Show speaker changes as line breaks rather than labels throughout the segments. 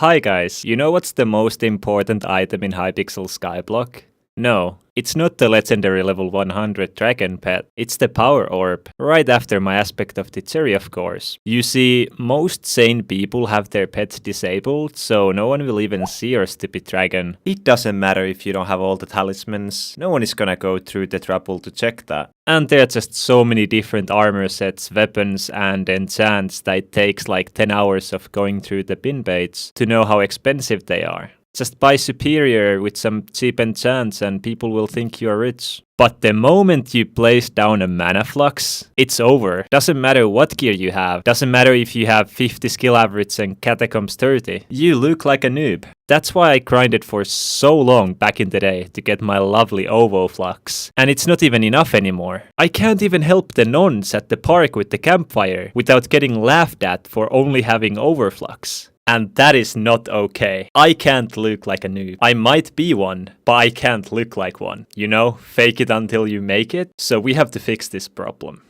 Hi guys, you know what's the most important item in Hypixel Skyblock? No, it's not the legendary level 100 dragon pet, it's the power orb, right after my aspect of the cherry of course. You see, most sane people have their pets disabled, so no one will even see your stupid dragon. It doesn't matter if you don't have all the talismans, no one is gonna go through the trouble to check that. And there are just so many different armor sets, weapons and enchants that it takes like 10 hours of going through the bin baits to know how expensive they are. Just buy superior with some cheap enchants and people will think you are rich. But the moment you place down a mana flux, it's over. Doesn't matter what gear you have. Doesn't matter if you have 50 skill average and catacombs 30. You look like a noob. That's why I grinded for so long back in the day to get my lovely OwOFlux. And it's not even enough anymore. I can't even help the nuns at the park with the campfire without getting laughed at for only having OwOFlux. And that is not okay. I can't look like a noob. I might be one, but I can't look like one. You know, fake it until you make it. So we have to fix this problem.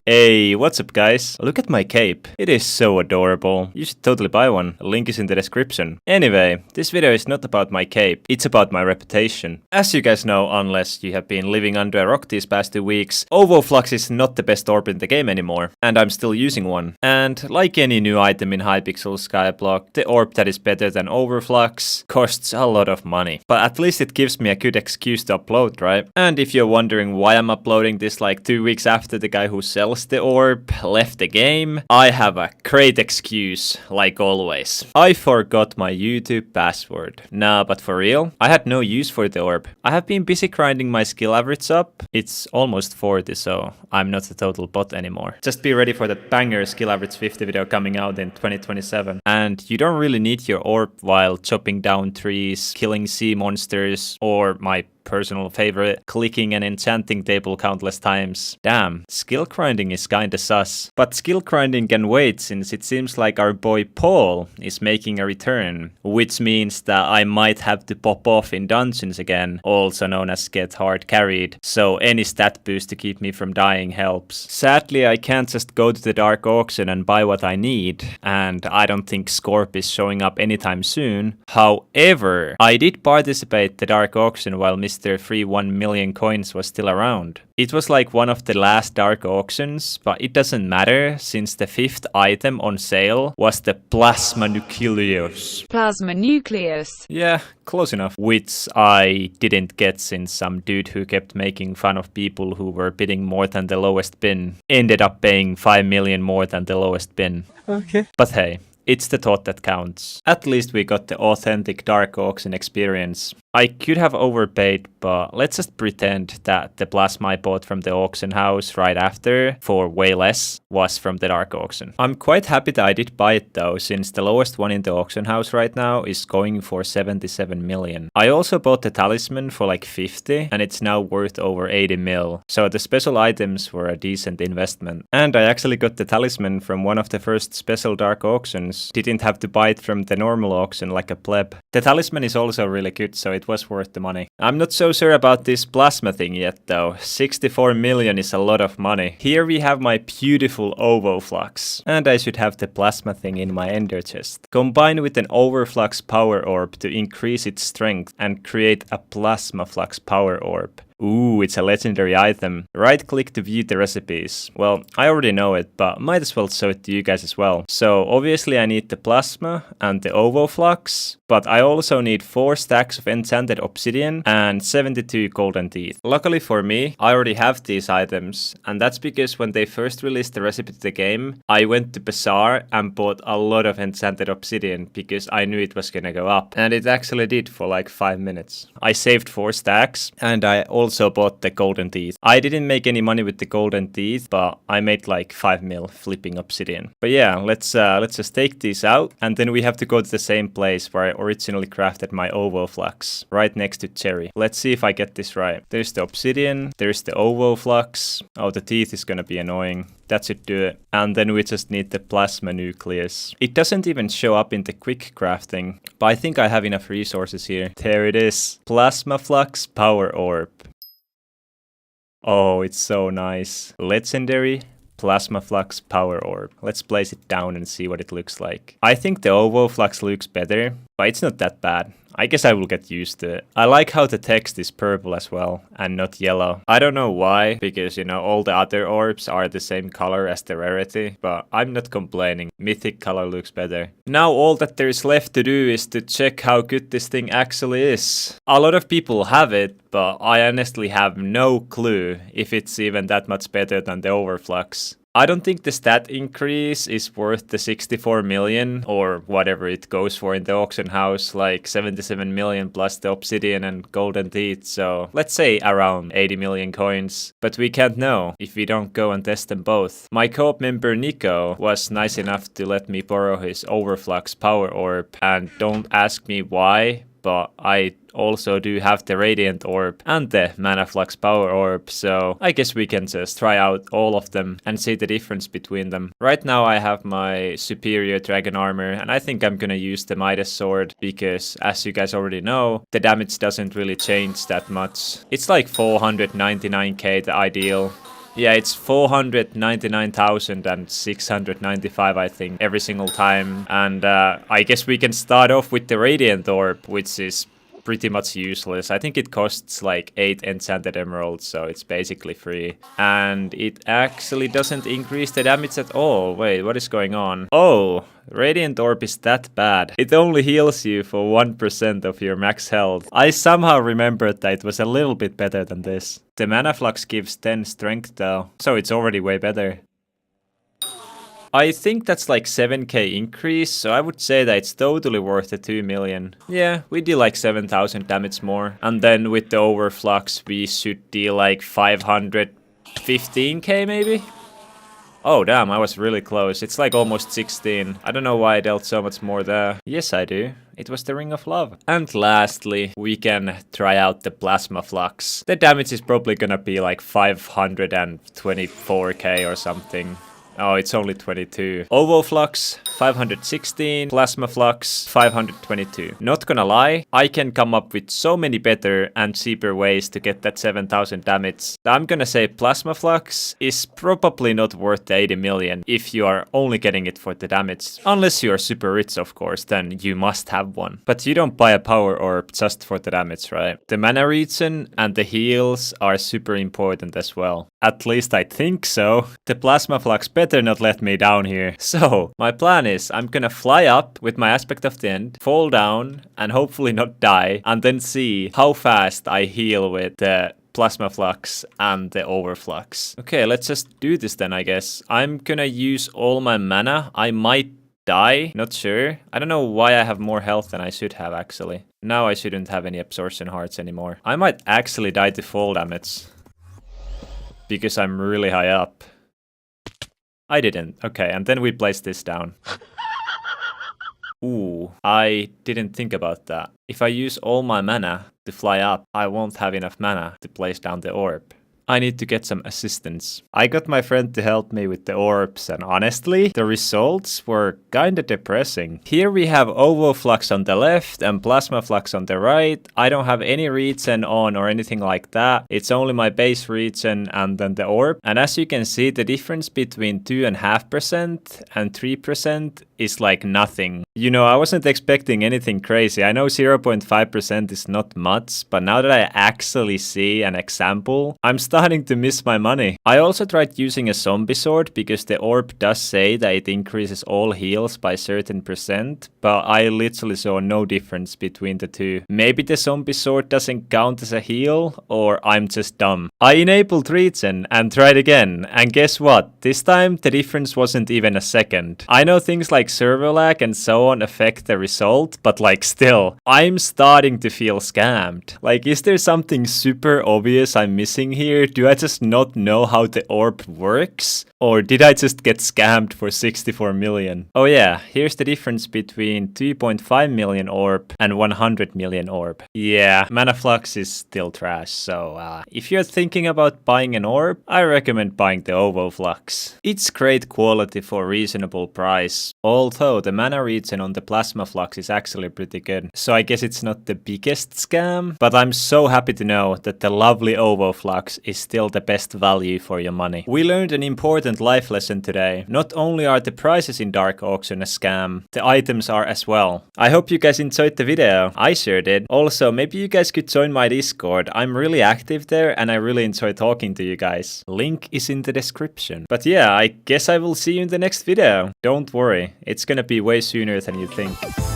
Hey, what's up guys? Look at my cape. It is so adorable. You should totally buy one. A link is in the description. Anyway, this video is not about my cape. It's about my reputation. As you guys know, unless you have been living under a rock these past 2 weeks, OwOFlux is not the best orb in the game anymore. And I'm still using one. And like any new item in Hypixel Skyblock, the orb that is better than OwOFlux costs a lot of money. But at least it gives me a good excuse to upload, right? And if you're wondering why I'm uploading this like 2 weeks after the guy who sells the orb left the game, I have a great excuse, like always. I forgot my YouTube password. Nah, but for real, I had no use for the orb. I have been busy grinding my skill average up. It's almost 40, so I'm not a total bot anymore. Just be ready for the banger skill average 50 video coming out in 2027. And you don't really need your orb while chopping down trees, killing sea monsters, or my personal favorite, clicking an enchanting table countless times. Damn, skill grinding is kinda sus. But skill grinding can wait since it seems like our boy Paul is making a return, which means that I might have to pop off in dungeons again, also known as get hard carried, so any stat boost to keep me from dying helps. Sadly, I can't just go to the dark auction and buy what I need, and I don't think Scorp is showing up anytime soon. However, I did participate the dark auction while Mr. Free 1 million coins was still around. It was like one of the last dark auctions, but it doesn't matter since the 5th item on sale was the Plasmaflux.
Plasmaflux.
Yeah, close enough. Which I didn't get since some dude who kept making fun of people who were bidding more than the lowest bin ended up paying 5 million more than the lowest bin. Okay. But hey, it's the thought that counts. At least we got the authentic dark auction experience. I could have overpaid, but let's just pretend that the plasma I bought from the auction house right after, for way less, was from the dark auction. I'm quite happy that I did buy it though, since the lowest one in the auction house right now is going for 77 million. I also bought the talisman for like 50, and it's now worth over 80 mil. So the special items were a decent investment. And I actually got the talisman from one of the first special dark auctions. Didn't have to buy it from the normal auction like a pleb. The talisman is also really good, so it was worth the money. I'm not so sure about this plasma thing yet though. 64 million is a lot of money. Here we have my beautiful OwOFlux. And I should have the plasma thing in my ender chest. Combine with an OwOFlux power orb to increase its strength and create a Plasmaflux power orb. Ooh, it's a legendary item. Right click to view the recipes. Well, I already know it, but might as well show it to you guys as well. So obviously I need the plasma and the OwOFlux, but I also need 4 stacks of enchanted obsidian and 72 golden teeth. Luckily for me, I already have these items, and that's because when they first released the recipe to the game, I went to Bazaar and bought a lot of enchanted obsidian because I knew it was gonna go up, and it actually did for like 5 minutes. I saved 4 stacks, and I also bought the golden teeth. I didn't make any money with the golden teeth, but I made like 5 mil flipping obsidian. But yeah, let's just take these out, and then we have to go to the same place where I originally crafted my OwOFlux, right next to cherry. Let's see if I get this right. There's the obsidian, there's the OwOFlux. Oh, the teeth is gonna be annoying. That should do it. And then we just need the plasma nucleus. It doesn't even show up in the quick crafting, but I think I have enough resources here. There it is. Plasmaflux power orb. Oh, it's so nice. Legendary Plasmaflux Power Orb. Let's place it down and see what it looks like. I think the OwOFlux looks better, but it's not that bad. I guess I will get used to it. I like how the text is purple as well, and not yellow. I don't know why, because, you know, all the other orbs are the same color as the rarity, but I'm not complaining. Mythic color looks better. Now all that there is left to do is to check how good this thing actually is. A lot of people have it, but I honestly have no clue if it's even that much better than the OwOFlux. I don't think the stat increase is worth the 64 million or whatever it goes for in the auction house, like 77 million plus the obsidian and golden teeth, so let's say around 80 million coins. But we can't know if we don't go and test them both. My co-op member Nico was nice enough to let me borrow his OwOFlux Power Orb, and don't ask me why, but I also do have the Radiant Orb and the Manaflux Power Orb, so I guess we can just try out all of them and see the difference between them. Right now I have my superior dragon armor, and I think I'm gonna use the Midas sword because, as you guys already know, the damage doesn't really change that much. It's like 499k the ideal. Yeah, it's 499,695, I think, every single time. And I guess we can start off with the Radiant Orb, which is pretty much useless. I think it costs like 8 enchanted emeralds, so it's basically free. And it actually doesn't increase the damage at all. Wait, what is going on? Oh, Radiant Orb is that bad. It only heals you for 1% of your max health. I somehow remembered that it was a little bit better than this. The Manaflux gives 10 strength though, so it's already way better. I think that's like 7k increase, so I would say that it's totally worth the 2 million. Yeah, we deal like 7,000 damage more. And then with the OwOFlux, we should deal like 515k maybe? Oh damn, I was really close. It's like almost 16. I don't know why I dealt so much more there. Yes, I do. It was the Ring of Love. And lastly, we can try out the Plasmaflux. The damage is probably gonna be like 524k or something. Oh, it's only 22. OwOFlux, 516. Plasmaflux, 522. Not gonna lie, I can come up with so many better and cheaper ways to get that 7,000 damage. I'm gonna say Plasmaflux is probably not worth the 80 million if you are only getting it for the damage. Unless you are super rich, of course, then you must have one. But you don't buy a power orb just for the damage, right? The mana regen and the heals are super important as well. At least I think so. The Plasmaflux better not let me down here. So, my plan is I'm gonna fly up with my Aspect of the End, fall down, and hopefully not die, and then see how fast I heal with the Plasmaflux and the OwOFlux. Okay, let's just do this then, I guess. I'm gonna use all my mana. I might die, not sure. I don't know why I have more health than I should have, actually. Now I shouldn't have any absorption hearts anymore. I might actually die to fall damage, because I'm really high up. I didn't. Okay, and then we place this down. Ooh, I didn't think about that. If I use all my mana to fly up, I won't have enough mana to place down the orb. I need to get some assistance. I got my friend to help me with the orbs, and honestly, the results were kinda depressing. Here we have OwOFlux on the left and Plasmaflux on the right. I don't have any regen on or anything like that. It's only my base regen and then the orb. And as you can see, the difference between 2.5% and 3% is like nothing. You know, I wasn't expecting anything crazy. I know 0.5% is not much, but now that I actually see an example, I'm starting to miss my money. I also tried using a zombie sword because the orb does say that it increases all heals by certain percent, but I literally saw no difference between the two. Maybe the zombie sword doesn't count as a heal, or I'm just dumb. I enabled regen and tried again, and guess what? This time the difference wasn't even a second. I know things like server lag and so on affect the result, but like still, I'm starting to feel scammed. Like, is there something super obvious I'm missing here? Do I just not know how the orb works? Or did I just get scammed for 64 million? Oh yeah, here's the difference between 2.5 million orb and 100 million orb. Yeah, Manaflux is still trash, so if you're thinking about buying an orb, I recommend buying the OwOFlux. It's great quality for reasonable price, although the mana regen margin on the Plasmaflux is actually pretty good. So I guess it's not the biggest scam, but I'm so happy to know that the lovely OwOFlux is still the best value for your money. We learned an important life lesson today. Not only are the prices in Dark Auction a scam, the items are as well. I hope you guys enjoyed the video. I sure did. Also, maybe you guys could join my Discord. I'm really active there and I really enjoy talking to you guys. Link is in the description. But yeah, I guess I will see you in the next video. Don't worry, it's gonna be way sooner than you think.